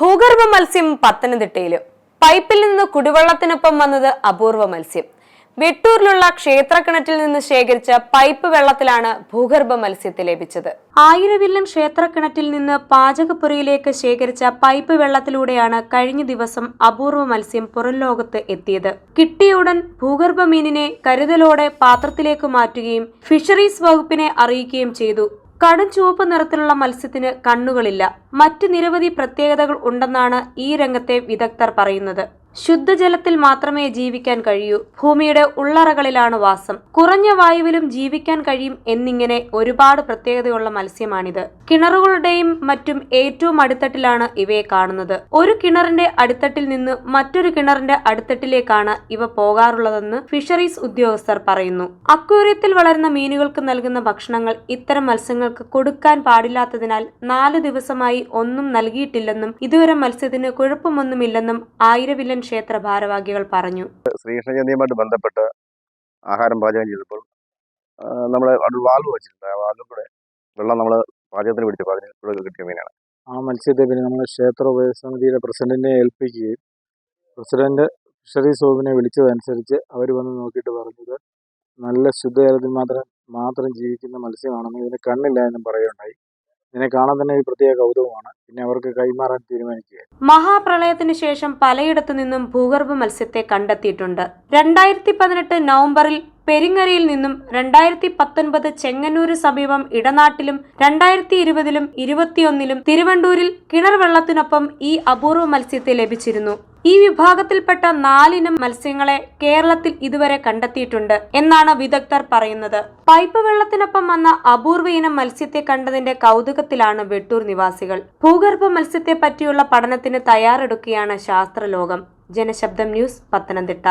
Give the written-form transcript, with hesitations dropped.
ഭൂഗർഭ മത്സ്യം പത്തനംതിട്ടയിലും പൈപ്പിൽ നിന്ന് കുടിവെള്ളത്തിനൊപ്പം വന്നത് അപൂർവ മത്സ്യം. വെട്ടൂരിലുള്ള ക്ഷേത്രക്കിണറ്റിൽ നിന്ന് ശേഖരിച്ച പൈപ്പ് വെള്ളത്തിലാണ് ഭൂഗർഭ മത്സ്യത്തെ ലഭിച്ചത്. ആയിരവില്ലൻ ക്ഷേത്രക്കിണറ്റിൽ നിന്ന് പാചകപ്പുരയിലേക്ക് ശേഖരിച്ച പൈപ്പ് വെള്ളത്തിലൂടെയാണ് കഴിഞ്ഞ ദിവസം അപൂർവ മത്സ്യം പുറം ലോകത്ത് എത്തിയത്. കിട്ടിയുടൻ ഭൂഗർഭ മീനിനെ കരുതലോടെ പാത്രത്തിലേക്ക് മാറ്റുകയും ഫിഷറീസ് വകുപ്പിനെ അറിയിക്കുകയും ചെയ്തു. കടും ചുവപ്പ് നിറത്തിലുള്ള മത്സ്യത്തിന് കണ്ണുകളില്ല. മറ്റ് നിരവധി പ്രത്യേകതകൾ ഉണ്ടെന്നാണ് ഈ രംഗത്തെ വിദഗ്ധർ പറയുന്നത്. ശുദ്ധജലത്തിൽ മാത്രമേ ജീവിക്കാൻ കഴിയൂ. ഭൂമിയുടെ ഉള്ളറകളിലാണ് വാസം. കുറഞ്ഞ വായുവിലും ജീവിക്കാൻ കഴിയും എന്നിങ്ങനെ ഒരുപാട് പ്രത്യേകതയുള്ള മത്സ്യമാണിത്. കിണറുകളുടെയും മറ്റും ഏറ്റവും അടിത്തട്ടിലാണ് ഇവയെ കാണുന്നത്. ഒരു കിണറിന്റെ അടിത്തട്ടിൽ നിന്ന് മറ്റൊരു കിണറിന്റെ അടിത്തട്ടിലേക്കാണ് ഇവ പോകാറുള്ളതെന്ന് ഫിഷറീസ് ഉദ്യോഗസ്ഥർ പറയുന്നു. അക്വേറിയത്തിൽ വളരുന്ന മീനുകൾക്ക് നൽകുന്ന ഭക്ഷണങ്ങൾ ഇത്തരം മത്സ്യങ്ങൾക്ക് കൊടുക്കാൻ പാടില്ലാത്തതിനാൽ 4 ദിവസമായി ഒന്നും നൽകിയിട്ടില്ലെന്നും ഇതുവരെ മത്സ്യത്തിന് കുഴപ്പമൊന്നുമില്ലെന്നും ആയിരവില്ലൻ ക്ഷേത്ര ഭാരവാഹികൾ പറഞ്ഞു. ശ്രീകൃഷ്ണജയന്തിയുമായിട്ട് ബന്ധപ്പെട്ട് ആഹാരം പാചകം ചെയ്തപ്പോൾ നമ്മൾ വാൽവ് വെച്ചിട്ടുണ്ട്. ആ വാൽവ് കൂടെ വെള്ളം നമ്മൾ പാചകത്തിന് പിടിച്ചപ്പോൾ അതിന് കിട്ടിയ മീനാണ്. ആ മത്സ്യത്തെ പിന്നെ നമ്മൾ ക്ഷേത്ര ഉപസമിതിയുടെ പ്രസിഡന്റിനെ ഏൽപ്പിക്കുകയും പ്രസിഡന്റ് ഫിഷറീസ് വകുപ്പിനെ വിളിച്ചതനുസരിച്ച് അവർ വന്ന് നോക്കിയിട്ട് പറഞ്ഞത് നല്ല ശുദ്ധജലത്തിൽ മാത്രം ജീവിക്കുന്ന മത്സ്യമാണെന്ന്, ഇതിന് കണ്ണില്ല എന്നും പറയുകയുണ്ടായി. ഇതിനെ കാണാൻ തന്നെ ഒരു പ്രത്യേക കൗതുകമാണ്. പിന്നെ അവർക്ക് കൈമാറാൻ തീരുമാനിക്കുക. മഹാപ്രളയത്തിന് ശേഷം പലയിടത്തു നിന്നും ഭൂഗർഭ മത്സ്യത്തെ കണ്ടെത്തിയിട്ടുണ്ട്. 2018 നവംബറിൽ പെരിങ്ങരയിൽ നിന്നും 2019 ചെങ്ങന്നൂര് സമീപം ഇടനാട്ടിലും 2020 21 തിരുവണ്ടൂരിൽ കിണർ വെള്ളത്തിനൊപ്പം ഈ അപൂർവ മത്സ്യത്തെ ലഭിച്ചിരുന്നു. ഈ വിഭാഗത്തിൽപ്പെട്ട 4 ഇനം മത്സ്യങ്ങളെ കേരളത്തിൽ ഇതുവരെ കണ്ടെത്തിയിട്ടുണ്ട് എന്നാണ് വിദഗ്ധർ പറയുന്നത്. പൈപ്പ് വെള്ളത്തിനൊപ്പം വന്ന അപൂർവ ഇനം മത്സ്യത്തെ കണ്ടതിന്റെ കൗതുകത്തിലാണ് വെട്ടൂർ നിവാസികൾ. ഭൂഗർഭ മത്സ്യത്തെ പറ്റിയുള്ള പഠനത്തിന് തയ്യാറെടുക്കുകയാണ് ശാസ്ത്രലോകം. ജനശബ്ദം ന്യൂസ്, പത്തനംതിട്ട.